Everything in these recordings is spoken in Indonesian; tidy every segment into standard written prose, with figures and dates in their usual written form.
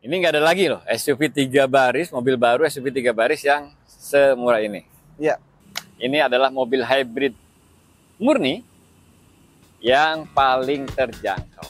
Ini nggak ada lagi loh SUV 3 baris, mobil baru SUV 3 baris yang semurah ini. Ya. Ini adalah mobil hybrid murni yang paling terjangkau.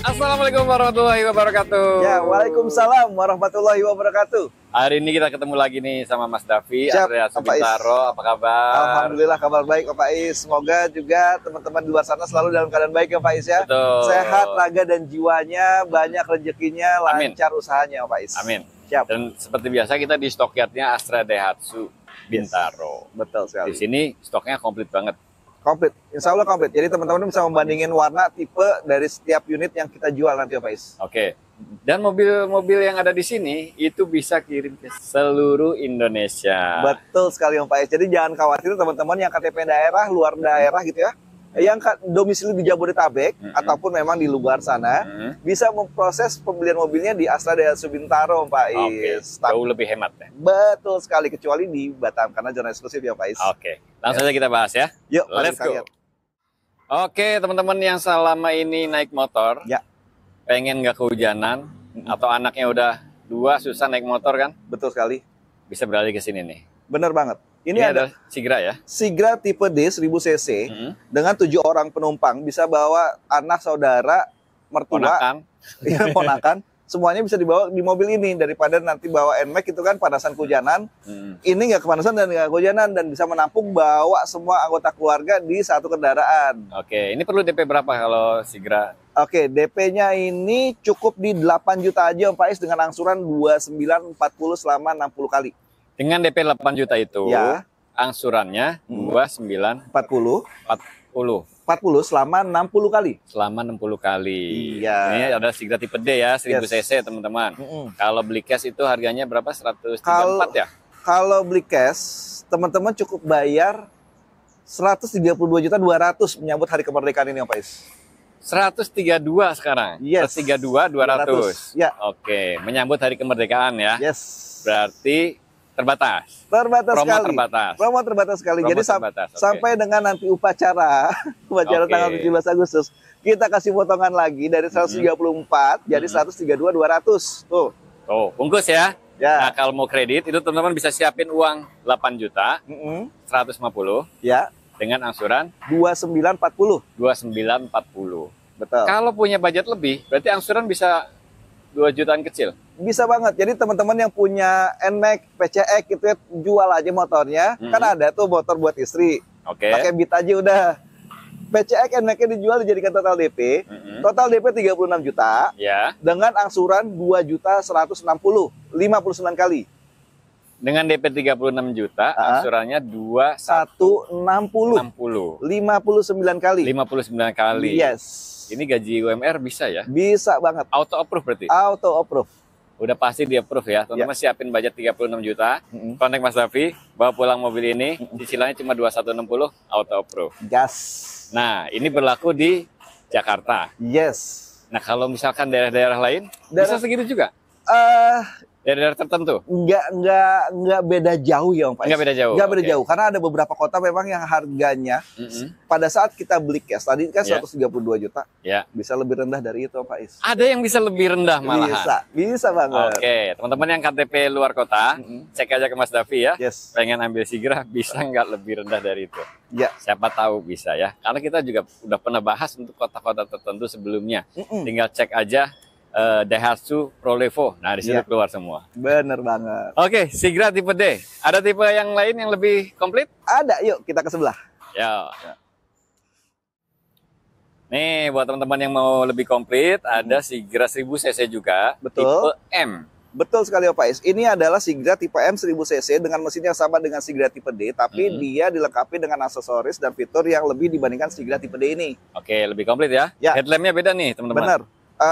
Assalamualaikum warahmatullahi wabarakatuh. Ya, waalaikumsalam warahmatullahi wabarakatuh. Hari ini kita ketemu lagi nih sama Mas Davi, Siap, Andrea Pak Subintaro. Apa kabar? Alhamdulillah kabar baik Pak Is. Semoga juga teman-teman di luar sana selalu dalam keadaan baik ya Pak Is ya. Betul. Sehat raga dan jiwanya, banyak rezekinya, Amin. lancar usahanya Pak Is. Amin. Siap. Dan seperti biasa kita di stockyardnya Astra Daihatsu Bintaro. Betul sekali. Di sini stoknya komplit banget. Komplit, insya Allah komplit. Jadi teman-teman bisa membandingin warna, tipe dari setiap unit yang kita jual nanti Pak Is. Oke. Dan mobil-mobil yang ada di sini itu bisa kirim ke seluruh Indonesia. Betul sekali Pak Is. Jadi jangan khawatir teman-teman yang KTP daerah, luar daerah gitu ya. Yang domisili di Jabodetabek ataupun memang di luar sana bisa memproses pembelian mobilnya di Astra Daihatsu Bintaro Pak Oke. Is. Jauh lebih hemat ya. Betul sekali, kecuali di Batam karena zona eksklusif ya Pak Is. Oke. Langsung saja kita bahas ya. Yuk, Let's go. kalian. Oke, teman-teman yang selama ini naik motor, Ya, pengen nggak kehujanan, atau anaknya udah 2 susah naik motor kan, betul sekali. bisa beralih ke sini nih. Benar banget. Ini Ini ada adalah Sigra ya. Sigra tipe D 1000 cc dengan 7 orang penumpang, bisa bawa anak, saudara, mertua, Ponakan. ya, ponakan, semuanya bisa dibawa di mobil ini daripada nanti bawa NMAX itu kan panasan kehujanan. Ini nggak kepanasan dan nggak kehujanan dan bisa menampung bawa semua anggota keluarga di satu kendaraan. Oke, ini perlu DP berapa kalau Sigra? Oke, DP-nya ini cukup di 8 juta aja Om Faiz dengan angsuran 2940 selama 60 kali. Dengan DP 8 juta itu, Ya. angsurannya 2940 40 selama 60 kali. selama 60 kali. Iya. Ini ada Sigra tipe D ya, 1000 Yes. cc teman-teman. Kalau beli cash itu harganya berapa? 134 ya? Kalau beli cash, teman-teman cukup bayar 132.200.000 menyambut hari kemerdekaan ini Om Faiz. 132 sekarang. Yes. 132 200. Ya. Oke, menyambut hari kemerdekaan ya. Yes. Berarti terbatas. Terbatas Promo sekali. terbatas. Promo terbatas sekali. Promo Jadi terbatas, oke. sampai dengan nanti upacara Oke. tanggal 17 Agustus, kita kasih potongan lagi dari 134 jadi 132.200. Tuh. Tuh, bungkus ya. Nah, Ya. kalau mau kredit itu teman-teman bisa siapin uang 8 juta 150 Ya, dengan angsuran 2940. 2940. Betul. Kalau punya budget lebih, berarti angsuran bisa 2 jutaan kecil. Bisa banget. Jadi teman-teman yang punya NMAX, PCX gitu ya, jual aja motornya. Kan ada tuh motor buat istri. Oke. Pakai Beat aja udah. PCX NMAX-nya dijual dijadikan total DP. Total DP 36 juta Ya. dengan angsuran 2.160.000, 59 kali. Dengan DP 36 juta, angsurannya 160, 2.160. 59 kali. 59 kali. Yes. Ini gaji UMR bisa ya? Bisa banget. Auto approve berarti? Auto approve. Udah pasti di approve ya. Teman-teman siapin budget 36 juta. Kontak Mas Davi, bawa pulang mobil ini, cicilannya cuma 2160, auto approve. Gas. Nah, ini berlaku di Jakarta. Yes. Nah, kalau misalkan daerah-daerah lain, bisa segitu juga? Daerah-daerah tertentu? Enggak beda jauh ya Om Faiz. Nggak beda jauh, Nggak beda oke. jauh. Karena ada beberapa kota memang yang harganya pada saat kita beli cash tadi kan Ya. 132 juta, Ya. bisa lebih rendah dari itu Om Faiz. Ada yang bisa lebih rendah malahan? Bisa banget. Oke, teman-teman yang KTP luar kota, cek aja ke Mas Davi ya. Yes. Pengen ambil Sigra, bisa nggak lebih rendah dari itu? Ya. Siapa tahu bisa ya. Karena kita juga udah pernah bahas untuk kota-kota tertentu sebelumnya. Tinggal cek aja Daihatsu Prolevo. Nah, di situ Ya. keluar semua. Bener banget. Oke, Sigra tipe D. Ada tipe yang lain yang lebih komplit? Ada, yuk kita ke sebelah. Ya. Nih, buat teman-teman yang mau lebih komplit, ada Sigra 1000 cc juga. Betul. Tipe M. Betul sekali Om Faiz. Ini adalah Sigra tipe M 1000 cc dengan mesin yang sama dengan Sigra tipe D, tapi dia dilengkapi dengan aksesoris dan fitur yang lebih dibandingkan Sigra tipe D ini. Oke, lebih komplit ya. Ya. Headlampnya beda nih, teman-teman. Benar.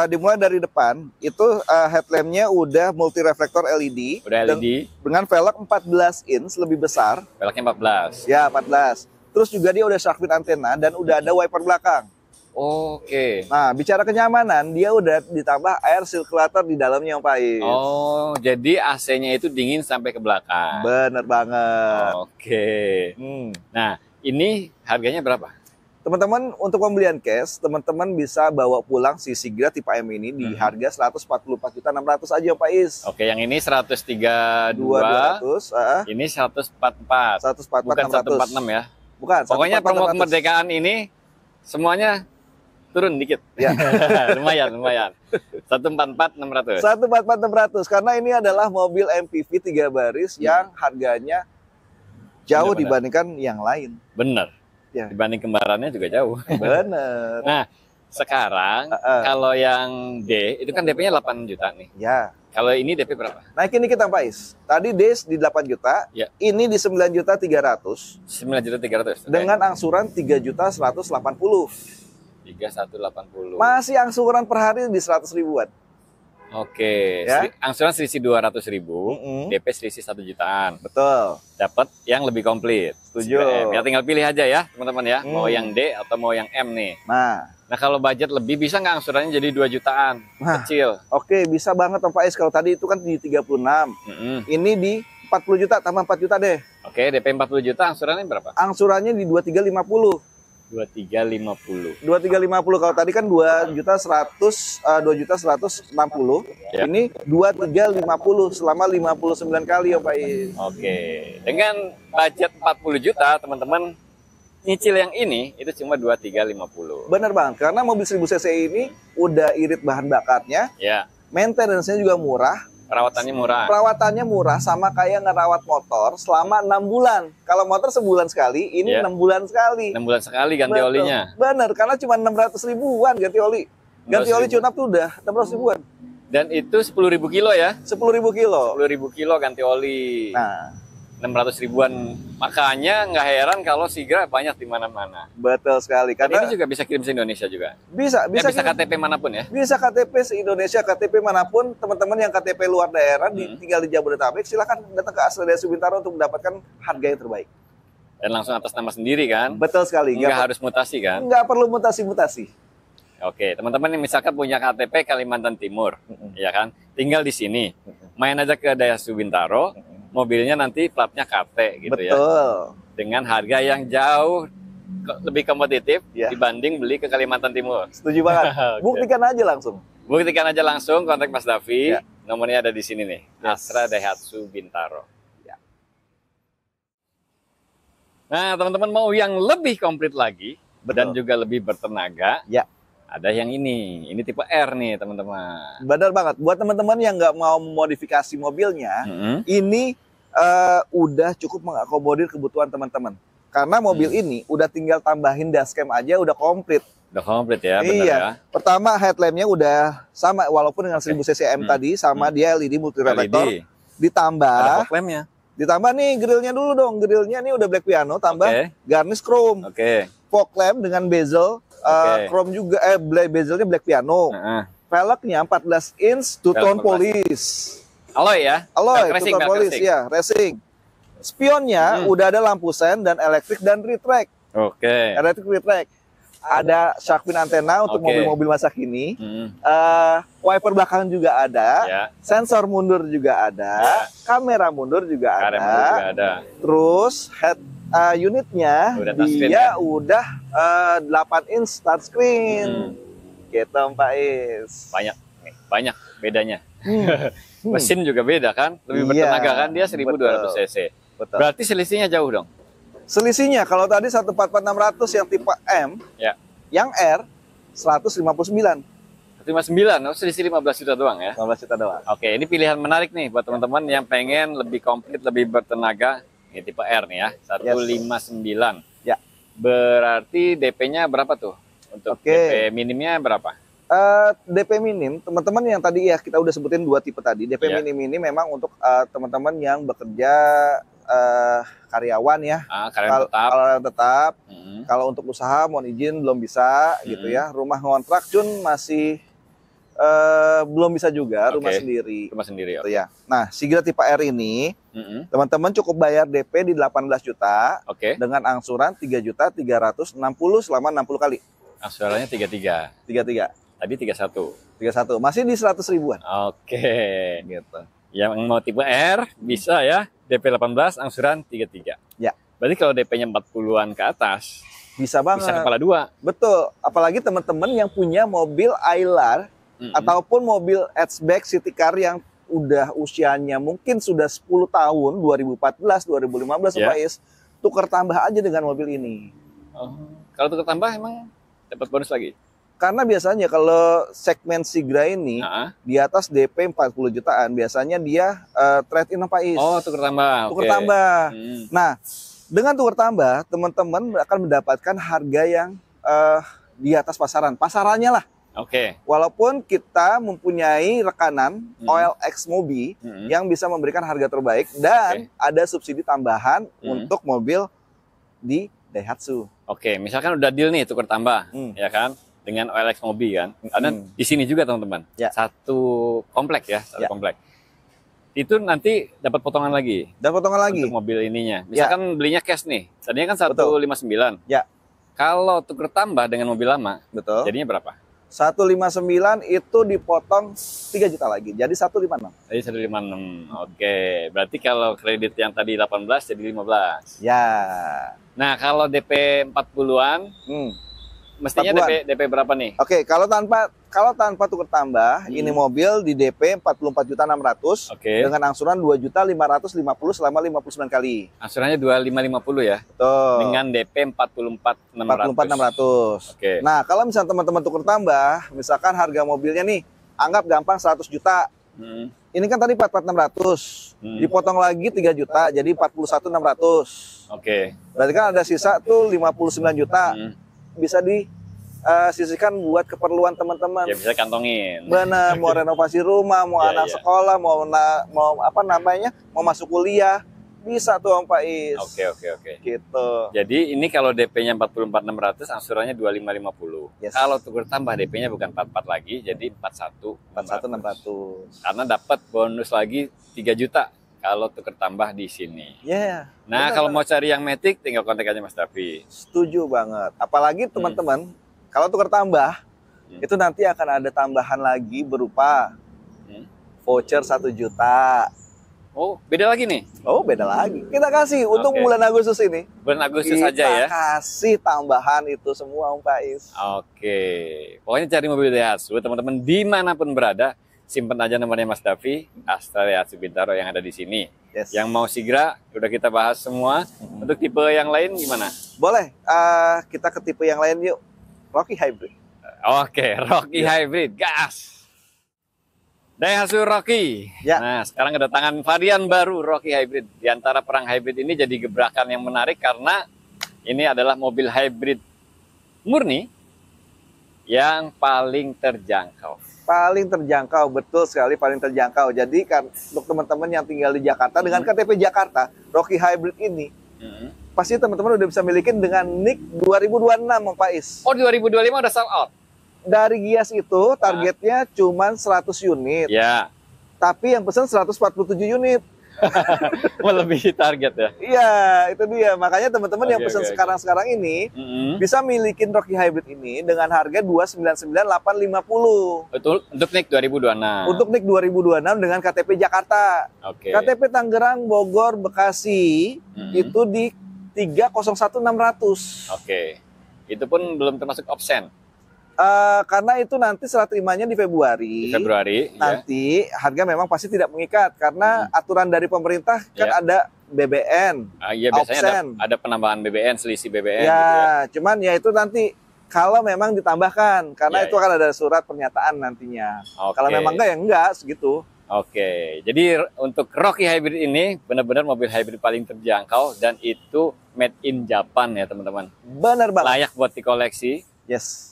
Dimulai dari depan, itu headlampnya udah multi reflektor LED. Udah LED. Dengan velg 14 inch lebih besar. Velgnya 14. Ya, 14. Terus juga dia udah shark fin antena dan udah ada wiper belakang. Oke. Nah, bicara kenyamanan, dia udah ditambah air circulator di dalamnya Om Faiz. Oh, jadi AC-nya itu dingin sampai ke belakang. Bener banget. Oke. Nah, Ini harganya berapa? Teman-teman, untuk pembelian cash, teman-teman bisa bawa pulang si Sigra tipe M ini di harga 144.600.000 aja Pak Is. Oke, yang ini 132, 200, ini 144. 144, Bukan 600. 146 ya. Bukan, Pokoknya 144, promo 600. kemerdekaan ini semuanya turun dikit. Ya. lumayan. 144.600. 144.600 karena ini adalah mobil MPV 3 baris yang harganya jauh Benar-benar. dibandingkan yang lain. Bener. Ya. Dibanding kembarannya juga jauh. Bener. Nah, sekarang kalau yang D itu kan DP-nya 8 juta nih. Ya. Kalau ini DP berapa? Naikin dikit Pak Is. Tadi Des di 8 juta, Ya. ini di 9.300.000 9.300.000. dengan angsuran 3.180. 3180. Masih angsuran per hari di 100 ribuan. Oke, Ya. angsuran selisih 200.000, Mm-mm. DP selisih 1 jutaan. Betul. Dapat yang lebih komplit. Setuju. Ya tinggal pilih aja ya, teman-teman ya. Mau yang D atau mau yang M nih. Nah, kalau budget lebih bisa nggak angsurannya jadi 2 jutaan? Nah. Kecil. Oke, bisa banget Pak Is. Kalau tadi itu kan di 36. Ini di 40 juta tambah 4 juta deh. Oke, DP 40 juta angsurannya berapa? Angsurannya di 2350. 2350. 2350 kalau tadi kan 2.160. Ya. Ini 2350 selama 59 kali ya Pak Is. Oke, dengan budget 40 juta, teman-teman nyicil yang ini itu cuma 2350. Bener banget, karena mobil 1000 cc ini udah irit bahan bakarnya, Ya, maintenance-nya juga murah, perawatannya murah. perawatannya murah sama kayak ngerawat motor selama 6 bulan. Kalau motor sebulan sekali, ini Ya. 6 bulan sekali. 6 bulan sekali ganti Betul. olinya. Bener, karena cuma 600 ribuan ganti oli. Ganti oli 600.000. tune up tuh udah 600 ribuan. Dan itu 10.000 kilo ya. 10.000 kilo. 10.000 kilo ganti oli. Nah, 600 ribuan. Makanya nggak heran kalau Sigra banyak di mana-mana. betul sekali. Dan Karena ini juga bisa kirim se Indonesia juga. bisa Bisa kirim- KTP manapun ya. bisa KTP se-Indonesia, KTP manapun, teman-teman yang KTP luar daerah tinggal di Jabodetabek, silakan datang ke Astra Jaya Subintaro untuk mendapatkan harga yang terbaik. Dan langsung atas nama sendiri kan. Betul sekali. Nggak harus mutasi kan. nggak perlu mutasi-mutasi. Oke, teman-teman yang misalkan punya KTP Kalimantan Timur, ya kan, tinggal di sini, main aja ke Daihatsu Bintaro, mobilnya nanti platnya KT gitu ya, Betul. dengan harga yang jauh lebih kompetitif Ya. dibanding beli ke Kalimantan Timur. Setuju banget. Oke. Buktikan aja langsung. Buktikan aja langsung, kontak Mas Davi, Ya. nomornya ada di sini nih, Yes. Astra Daihatsu Bintaro. Ya. Nah, teman-teman mau yang lebih komplit lagi dan Betul. juga lebih bertenaga, Ya. ada yang ini tipe R nih teman-teman. Benar banget. Buat teman-teman yang nggak mau memodifikasi mobilnya, ini udah cukup mengakomodir kebutuhan teman-teman. Karena mobil ini udah tinggal tambahin dashcam aja udah komplit. Udah komplit ya, benar Iya. ya. Pertama headlampnya udah sama walaupun dengan 1000 cc tadi sama dia LED multi reflektor. LED. Ditambah Ada fog lampnya. nih grillnya dulu dong. Grillnya nih udah black piano tambah Oke. garnish chrome. Oke. Fog lamp dengan bezel Oke. chrome juga bezelnya black piano. Heeh. Velgnya 14 inch two tone 14. polish. Alloy ya. Alloy Velg two racing, tone velg polish racing. ya, racing. Spionnya udah ada lampu sen dan elektrik dan retract. Oke. Elektrik retract. Ada shark fin antena untuk Oke. mobil-mobil masa kini. Hmm. Wiper belakang juga ada, Ya. sensor mundur juga ada, kamera mundur juga Karem ada. juga ada. Terus head unitnya Udah touchscreen dia ya? udah 8 inch touchscreen. Gitu Pak Is. Banyak nih, banyak bedanya. Hmm. Mesin juga beda kan, lebih Iya, bertenaga kan, dia 1200 cc. Betul. Berarti selisihnya jauh dong. Selisihnya kalau tadi 144.600 yang tipe M, Ya. yang R 159. 59, oh, selisih 15 juta doang ya. 15 juta doang. Oke, ini pilihan menarik nih buat teman-teman yang pengen lebih komplit, lebih bertenaga. Ini tipe R nih ya, 159. Ya. Berarti DP-nya berapa tuh? Untuk Oke. DP minimnya berapa? DP minim, teman-teman yang tadi ya kita udah sebutin 2 tipe tadi. DP Ya. minim ini memang untuk teman-teman yang bekerja karyawan ya. Karyawan tetap. Kalau yang tetap, Hmm. kalau untuk usaha mohon izin belum bisa gitu ya. Rumah ngontrak Cun masih belum bisa juga, rumah Oke. sendiri. Rumah sendiri. Gitu ya. Nah, Sigra tipe R ini Hmm. teman-teman cukup bayar DP di 18 juta Oke. dengan angsuran 3.360 selama 60 kali. Angsurannya 33. 33. Tadi 31. 31. Masih di 100 ribuan. Oke. Gitu. Yang mau tipe R bisa ya, DP 18, angsuran 33. Ya. Berarti kalau DP-nya 40-an ke atas, Bisa banget. bisa kepala dua. Betul. Apalagi teman-teman yang punya mobil Aylar ataupun mobil hatchback city car yang udah usianya mungkin sudah 10 tahun, 2014, 2015 Ya. Pak Is, tuker tambah aja dengan mobil ini. Oh. Kalau tukar tambah emang dapat bonus lagi? Karena biasanya kalau segmen Sigra ini Nah. di atas DP 40 jutaan, biasanya dia trade in Pak Is. Oh, tukar tambah. Tuker Oke. tambah. Hmm. Nah, dengan tuker tambah, teman-teman akan mendapatkan harga yang di atas pasaran. Pasarannya lah. Oke. Walaupun kita mempunyai rekanan OLX Mobi Hmm. yang bisa memberikan harga terbaik dan ada subsidi tambahan untuk mobil di Daihatsu. Oke, misalkan udah deal nih tukar tambah, Hmm. ya kan? Dengan OLX Mobi kan. Karena di sini juga teman-teman. Ya. Satu komplek ya, satu Ya. komplek. Itu nanti dapat potongan lagi Dan potongan lagi. untuk mobil ininya. Misalkan belinya cash nih. Tadinya kan 159. Ya. Kalau tukar tambah dengan mobil lama, Betul. jadinya berapa? 159 itu dipotong 3 juta lagi. Jadi 156. Jadi 156. Oke, berarti kalau kredit yang tadi 18 jadi 15. Ya. Nah, kalau DP 40-an, Hmm. mestinya 40-an. DP berapa nih? Oke, kalau tanpa tuker tambah, ini mobil di DP 44.600 Oke. dengan angsuran 2.550 selama 59 kali. Angsurannya 2550 ya. Betul. Dengan DP 44.600. 44.600. Oke. Nah, kalau misalnya teman-teman tuker tambah, misalkan harga mobilnya nih, anggap gampang 100 juta. Hmm. Ini kan tadi 44.600. Dipotong lagi 3 juta, jadi 41.600. Oke. Berarti kan ada sisa tuh 59 juta. Hmm. Bisa disisihkan buat keperluan teman-teman. Ya bisa kantongin. Benar, mau renovasi rumah, mau Ya, anak ya. sekolah, mau apa namanya, mau masuk kuliah, bisa tuh Om Faiz. Oke. Gitu. Jadi ini kalau DP-nya 44.600, angsurannya 2550. Yes. Kalau tuker tambah DP-nya bukan 44 lagi, jadi 41.600. 41.600. Karena dapat bonus lagi 3 juta kalau tuker tambah di sini. Ya. Nah, benar, kalau benar. mau cari yang Matic, tinggal kontak aja Mas Davi. Setuju banget. Apalagi teman-teman, kalau tuker tambah, itu nanti akan ada tambahan lagi berupa voucher 1 juta. Oh, beda lagi nih. Oh, beda lagi. Kita kasih untuk Oke. bulan Agustus ini. Bulan Agustus Kita saja ya. kasih tambahan itu semua Om Faiz. Oke. Pokoknya cari mobil Daihatsu, teman-teman dimanapun berada, simpen aja nomornya Mas Davi, Astra Daihatsu Bintaro yang ada di sini. Yes. Yang mau Sigra, udah kita bahas semua. Untuk tipe yang lain gimana? Boleh, kita ke tipe yang lain yuk. Rocky Hybrid. Oke, Rocky Hybrid, gas! Daihatsu Rocky. Ya. Nah, sekarang kedatangan varian baru Rocky Hybrid. Di antara perang hybrid ini jadi gebrakan yang menarik karena ini adalah mobil hybrid murni yang paling terjangkau. Paling terjangkau, betul sekali paling terjangkau. Jadi kan untuk teman-teman yang tinggal di Jakarta dengan KTP Jakarta, Rocky Hybrid ini pasti teman-teman udah bisa milikin dengan NIK 2026 Om Faiz. Oh, 2025 udah sold out? Dari Gias itu targetnya cuma 100 unit, Ya, tapi yang pesan 147 unit. melebihi target ya. Iya, itu dia. Makanya teman-teman yang Oke, pesan oke. sekarang-sekarang ini bisa milikin Rocky Hybrid ini dengan harga 299.850. Betul, untuk NIK 2026. Untuk NIK 2026 dengan KTP Jakarta. Oke. KTP Tangerang, Bogor, Bekasi itu di 301.600. Oke. Itu pun belum termasuk option. Karena itu nanti serah terimanya di Februari. Di Februari, ya. Nanti harga memang pasti tidak mengikat karena aturan dari pemerintah kan Ya. ada BBN. Iya, biasanya Option. ada penambahan BBN, selisih BBN Ya, gitu ya. cuman ya itu nanti kalau memang ditambahkan karena Ya, itu akan ada surat pernyataan nantinya. Oke. Kalau memang enggak ya enggak segitu. Oke, jadi untuk Rocky Hybrid ini benar-benar mobil hybrid paling terjangkau dan itu made in Japan ya teman-teman. Benar banget. Layak buat dikoleksi. Yes.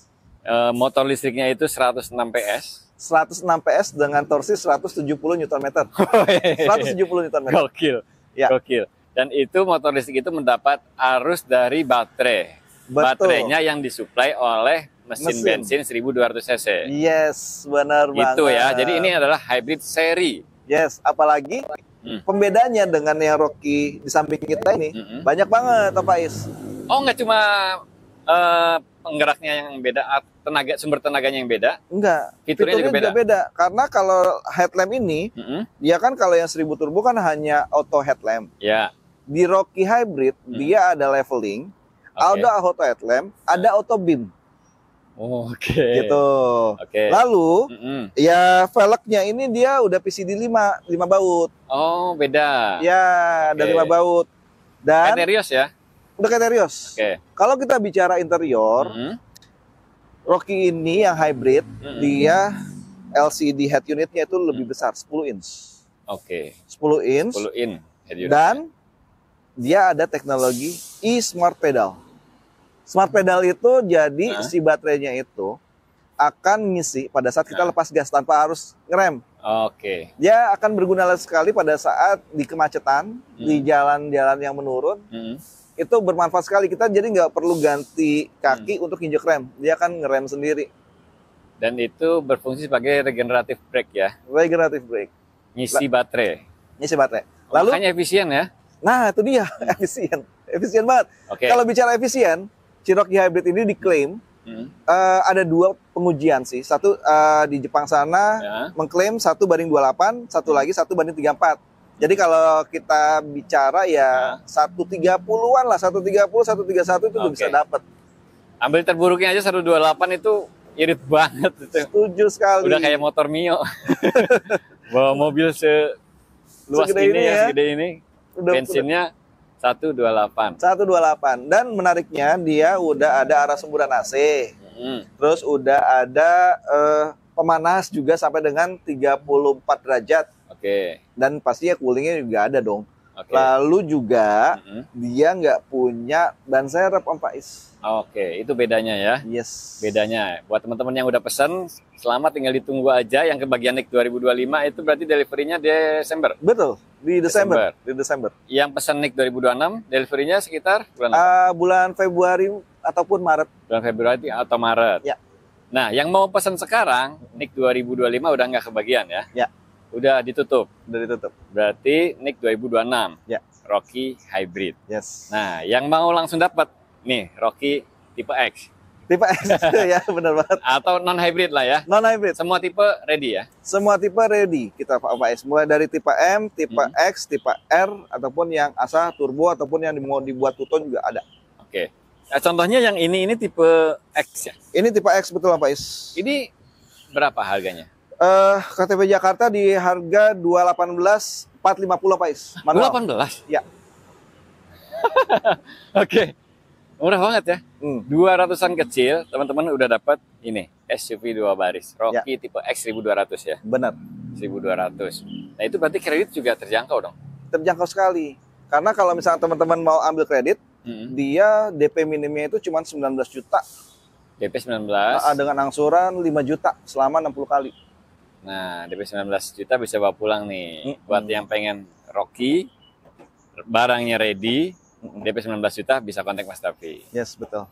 Motor listriknya itu 106 PS. 106 PS dengan torsi 170 Nm. 170 Nm. Gokil. Ya. Gokil. Dan itu motor listrik itu mendapat arus dari baterai. Betul. Baterainya yang disuplai oleh mesin bensin 1200 cc. Yes, benar banget. Gitu ya. Jadi ini adalah hybrid seri. Yes, apalagi pembedanya dengan yang Rocky di samping kita ini banyak banget, Pak Is. Oh, nggak cuma penggeraknya yang beda, sumber tenaganya yang beda. Enggak, Fiturnya juga beda. Karena kalau headlamp ini, dia kan kalau yang 1000 turbo kan hanya auto headlamp. Ya. Di Rocky Hybrid dia ada leveling, ada auto headlamp, ada auto beam. Oke. Gitu. Oke. Lalu ya velgnya ini dia udah PCD 5 baut. Oh, beda. Ya, ada 5 baut. Dan Terios ya? udah kayak Terios. Oke. Kalau kita bicara interior, Rocky ini yang hybrid, dia LCD head unitnya itu lebih besar, 10 inch. Oke. 10 inch. 10 in head unit. Dan dia ada teknologi e-smart pedal. Smart pedal itu jadi si baterainya itu akan ngisi pada saat kita lepas gas tanpa harus ngerem. Oke. Dia akan berguna sekali pada saat di kemacetan, di jalan-jalan yang menurun. Itu bermanfaat sekali. Kita jadi nggak perlu ganti kaki untuk injek rem. Dia akan ngerem sendiri. Dan itu berfungsi sebagai regenerative brake ya? Regenerative brake. Ngisi baterai. Ngisi baterai. Lalu, makanya efisien ya? Nah itu dia, efisien. Efisien banget. Kalau bicara efisien, Cherokee Hybrid ini diklaim ada 2 pengujian sih. Satu di Jepang sana mengklaim 1:28, satu lagi 1:34. Jadi kalau kita bicara ya 130-an lah, 130, 131 itu udah bisa dapat. Ambil terburuknya aja 128 itu irit banget. Setuju sekali. Udah kayak motor Mio. Bawa mobil seluas ini ya, segede ini. Bensinnya 128. 128. Dan menariknya dia udah ada arah semburan AC. Terus udah ada pemanas juga sampai dengan 34 derajat. Oke. Dan pastinya coolingnya juga ada dong. Lalu juga dia nggak punya ban serep Om Faiz. Oke, itu bedanya ya. Yes. Bedanya. Buat teman-teman yang udah pesen, selamat tinggal ditunggu aja. Yang kebagian NIK 2025 itu berarti delivery-nya Desember. Betul, di Desember. Di Desember. Yang pesan NIK 2026, delivery-nya sekitar bulan bulan Februari ataupun Maret. Bulan Februari atau Maret. Ya. Nah, yang mau pesan sekarang, NIK 2025 udah nggak kebagian ya? Ya. Udah ditutup. Udah ditutup. Berarti NIK 2026. Ya. Rocky Hybrid. Yes. Nah, yang mau langsung dapat nih Rocky tipe X. Tipe X ya, benar banget. Atau non hybrid lah ya. Non hybrid. Semua tipe ready ya. Semua tipe ready kita Pak Faiz. Mulai dari tipe M, tipe X, tipe R ataupun yang asa turbo ataupun yang mau dibuat two-tone juga ada. Oke. Nah, contohnya yang ini tipe X ya. Ini tipe X betul Pak Faiz. Ini berapa harganya? KTP Jakarta di harga 218.450 Pak Faiz. 218? Ya. Oke. Murah banget ya. 200-an kecil, teman-teman udah dapat ini SUV 2 baris Rocky tipe X 1200 ya. Benar. 1200. Nah, itu berarti kredit juga terjangkau dong. Terjangkau sekali. Karena kalau misalnya teman-teman mau ambil kredit, dia DP minimnya itu cuma 19 juta. DP 19. Dengan angsuran 5 juta selama 60 kali. Nah, DP 19 juta bisa bawa pulang nih. Buat yang pengen Rocky, barangnya ready, DP 19 juta bisa kontak Mas Tafi. Yes, betul.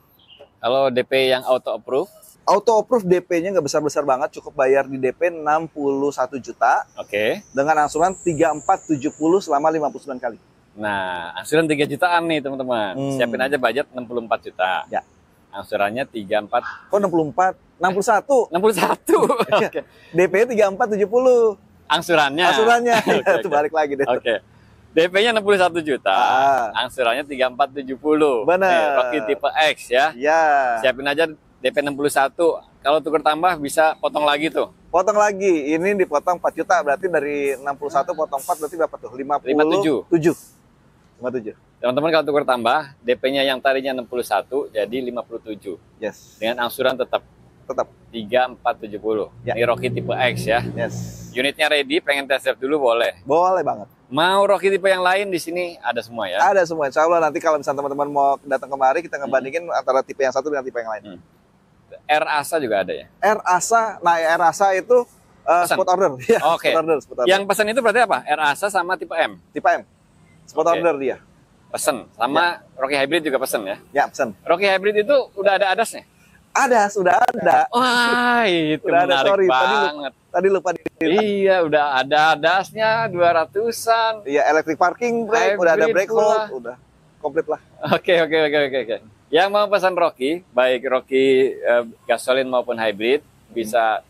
Kalau DP yang auto approve? Auto approve DP-nya nggak besar-besar banget, cukup bayar di DP 61 juta. Oke. Dengan angsuran 3470 selama 59 kali. Nah, angsuran 3 jutaan nih teman-teman. Siapin aja budget 64 juta. Ya. Angsurannya 34. Kok 64? 61. 61. Oke. DP 3470. Angsurannya. Okay, itu balik lagi deh. Oke. DP-nya 61 juta, angsurannya 3470. Benar. Rocky tipe X ya. Ya. Siapin aja DP 61. Kalau tukar tambah bisa potong lagi tuh. Potong lagi. Ini dipotong 4 juta, berarti dari 61 potong 4 berarti berapa tuh? 57. 57. Teman-teman kalau tukar tambah, DP-nya yang tadinya 61 jadi 57. Yes. Dengan angsuran tetap 3470. Ya. Ini Rocky tipe X ya. Yes. Unitnya ready, pengen test drive dulu boleh. Boleh banget. Mau Rocky tipe yang lain di sini ada semua ya? Ada semua. Insya Allah nanti kalau misalnya teman-teman mau datang kemari, kita ngebandingin antara tipe yang satu dengan tipe yang lain. R Asa juga ada ya? R Asa, nah R Asa itu spot order. Ya, Oke. Spot order. Yang pesan itu berarti apa? R Asa sama tipe M? Tipe M. Spot order dia. Pesen. Sama Rocky Hybrid juga pesen ya? Ya, pesen. Rocky Hybrid itu udah ada adasnya? Ada, sudah ada. Wah, itu udah menarik ada, banget. Tadi lupa Iya, udah ada adasnya 200-an. Iya, electric parking brake, udah ada brake hold, udah komplit lah. Oke. Yang mau pesan Rocky, baik Rocky gasolin maupun hybrid, bisa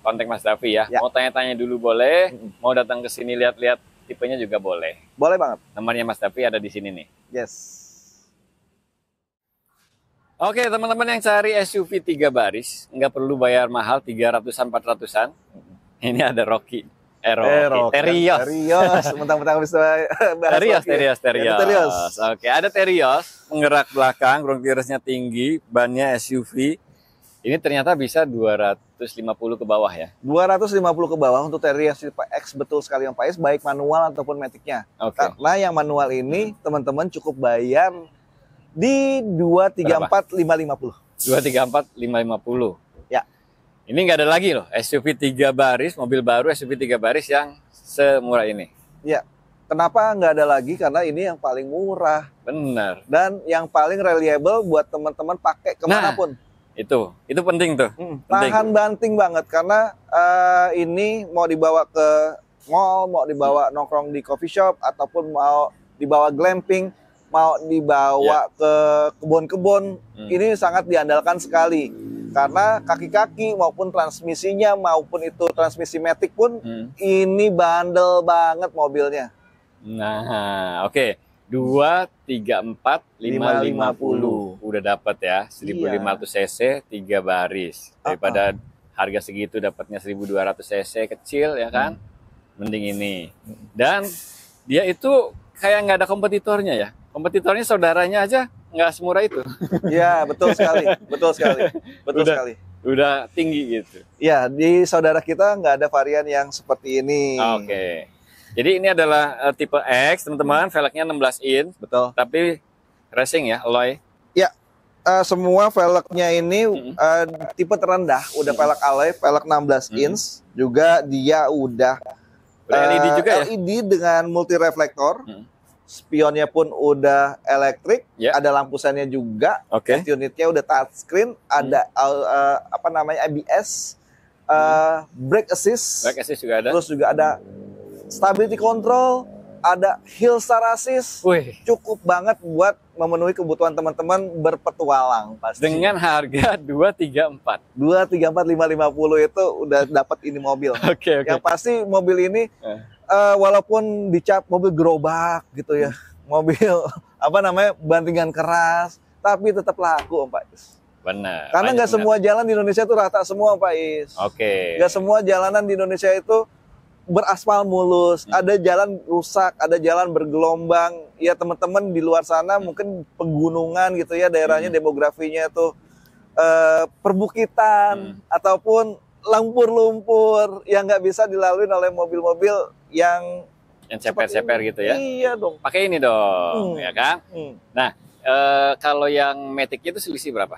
kontak Mas Davi ya. Mau tanya-tanya dulu boleh, mau datang ke sini lihat-lihat tipenya juga boleh. Boleh banget. Nomornya Mas Davi ada di sini nih. Yes. Oke, teman-teman yang cari SUV 3 baris, nggak perlu bayar mahal 300-an, 400-an. Ini ada Rocky. Terios. Mentang-mentang bisa bahas Terios. Oke, ada Terios, penggerak belakang, ground clearance-nya tinggi, bannya SUV. Ini ternyata bisa 250 ke bawah ya. 250 ke bawah untuk Terios tipe X, betul sekali Om Faiz, baik manual ataupun matic-nya. Oke. Karena yang manual ini teman-teman cukup bayar di 234.550. 234.550. Ya. Ini nggak ada lagi loh SUV 3 baris, mobil baru SUV 3 baris yang semurah ini. Ya. Kenapa nggak ada lagi? Karena ini yang paling murah. Benar. Dan yang paling reliable buat teman-teman pakai kemanapun. Itu penting tuh. Tahan banting banget karena ini mau dibawa ke mall, mau dibawa nongkrong di coffee shop, ataupun mau dibawa glamping, mau dibawa ke kebun-kebun, ini sangat diandalkan sekali. Karena kaki-kaki maupun transmisinya, maupun itu transmisi matic pun, ini bandel banget mobilnya. Nah, oke. 234.550 udah dapat ya, 1.500 cc 3 baris. Daripada harga segitu dapatnya 1.200 cc kecil ya kan, mending ini. Dan dia itu kayak nggak ada kompetitornya ya. Kompetitornya saudaranya aja nggak semurah itu. Ya, betul sekali, betul sekali, betul sekali. Udah tinggi gitu. Ya, di saudara kita nggak ada varian yang seperti ini. Oke. Jadi ini adalah tipe X, teman-teman. Velgnya 16 in. Betul. Tapi racing ya, alloy. Ya, semua velgnya ini tipe terendah, udah velg alloy, velg 16 inch. Juga dia udah LED juga ya? LED dengan multi reflektor. Spionnya pun udah elektrik, ada lampu sennya juga. Unitnya udah touchscreen, ada ABS, brake assist. Brake assist juga ada. Terus juga ada stability control, ada hill star assist. Cukup banget buat memenuhi kebutuhan teman-teman berpetualang pasti. Dengan harga 234. 234.550 itu udah dapat ini mobil. Yang pasti mobil ini walaupun dicap mobil gerobak gitu ya, mobil bantingan keras, tapi tetap laku Om Faiz. Benar. Karena nggak semua jalan di Indonesia itu rata semua Om Faiz. Nggak semua jalanan di Indonesia itu beraspal mulus, ada jalan rusak, ada jalan bergelombang. Ya teman-teman di luar sana mungkin pegunungan gitu ya, daerahnya demografinya itu perbukitan ataupun lumpur-lumpur yang nggak bisa dilalui oleh mobil-mobil yang ceper-ceper gitu ya. Iya dong. Pakai ini dong, ya kan? Nah, kalau yang Matic itu selisih berapa?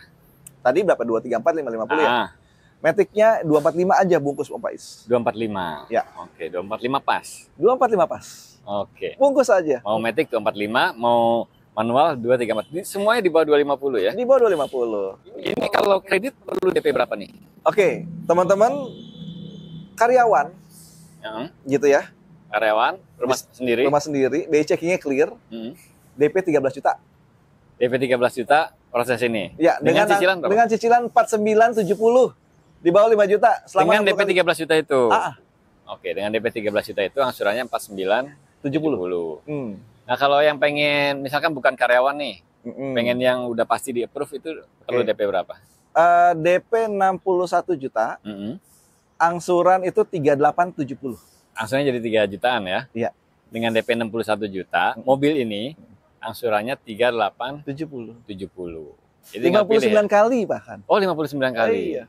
Tadi berapa? 234.550 ya? Matic-nya 245 aja bungkus Om Faiz. 245. Ya. Oke, 245 pas. 245 pas. Oke. Bungkus aja. Mau Matic 245, mau manual 234. Ini semuanya di bawah 250 ya? Di bawah 250. Ini kalau kredit perlu DP berapa nih? Oke, teman-teman karyawan gitu ya. Karyawan, rumah sendiri. Rumah sendiri, BI checkingnya clear. DP 13 juta. DP 13 juta proses ini. Ya, dengan cicilan berapa? Dengan cicilan 4970. Di bawah 5 juta selama dengan DP 13 juta itu. Oke, dengan DP 13 juta itu angsurannya 4970. Nah, kalau yang pengen misalkan bukan karyawan nih, pengen yang udah pasti di approve itu perlu DP berapa? DP 61 juta. Angsuran itu 3870. Angsurannya jadi 3 jutaan ya? Iya. Dengan DP 61 juta, mobil ini angsurannya 3870. Jadi 59 kali bahkan. Oh, 59 kali. Iya.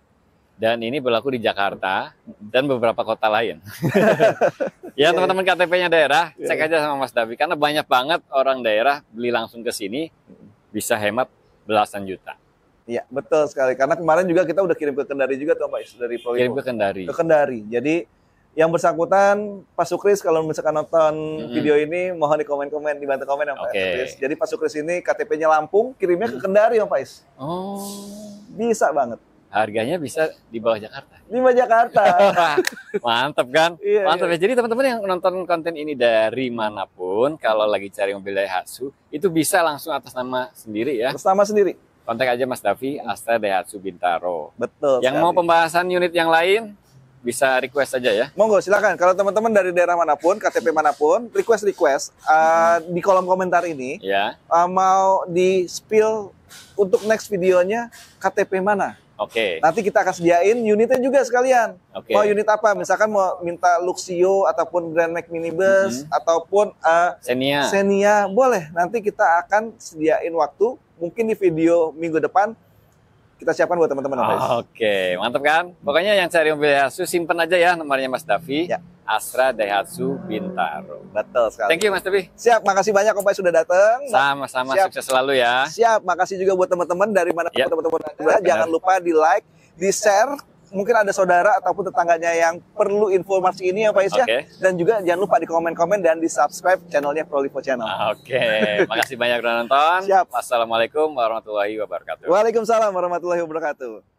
Dan ini berlaku di Jakarta dan beberapa kota lain. Ya, teman-teman KTP-nya daerah, cek aja sama Mas Davi. Karena banyak banget orang daerah beli langsung ke sini, bisa hemat belasan juta. Iya, betul sekali. Karena kemarin juga kita udah kirim ke Kendari juga tuh, Pak, dari Provivo. Kirim ke Kendari. Ke Kendari. Jadi yang bersangkutan, Pak Sukris, kalau misalkan nonton video ini, mohon di komen-komen, dibantu komen ya Pak Sukris. Jadi Pak Sukris ini KTP-nya Lampung, kirimnya ke Kendari ya Pak Is. Oh. Bisa banget. Harganya bisa di bawah Jakarta. Di bawah Jakarta. Mantap kan? Iya, mantap ya. Jadi teman-teman yang nonton konten ini dari manapun, kalau lagi cari mobil Daihatsu, itu bisa langsung atas nama sendiri ya. Atas nama sendiri. Kontak aja Mas Davi, Astra Daihatsu Bintaro. Betul. Yang mau pembahasan unit yang lain, bisa request aja ya. Monggo silakan. Kalau teman-teman dari daerah manapun, KTP manapun, request di kolom komentar ini Ya. mau di spill untuk next videonya KTP mana. Oke. Nanti kita akan sediain unitnya juga sekalian. Oke. Mau unit apa? Misalkan mau minta Luxio ataupun Grand Max Minibus ataupun Xenia, boleh. Nanti kita akan sediain waktu mungkin di video minggu depan kita siapkan buat teman-teman. Oke, mantap kan? Pokoknya yang cari mobil Daihatsu simpen aja ya nomornya Mas Davi. Ya. Astra Daihatsu Bintaro. Betul sekali. Thank you Mas Davi. Siap, makasih banyak Om Pai sudah datang. Sama-sama, Siap. sukses selalu ya. Siap, makasih juga buat teman-teman dari mana Ya. teman-teman ada. Jangan lupa di like, di share. Mungkin ada saudara ataupun tetangganya yang perlu informasi ini ya Pak Is ya. Oke. Dan juga jangan lupa di komen-komen dan di subscribe channelnya Prolivo Channel. Oke, makasih banyak udah nonton. Siap. Wassalamualaikum warahmatullahi wabarakatuh. Waalaikumsalam warahmatullahi wabarakatuh.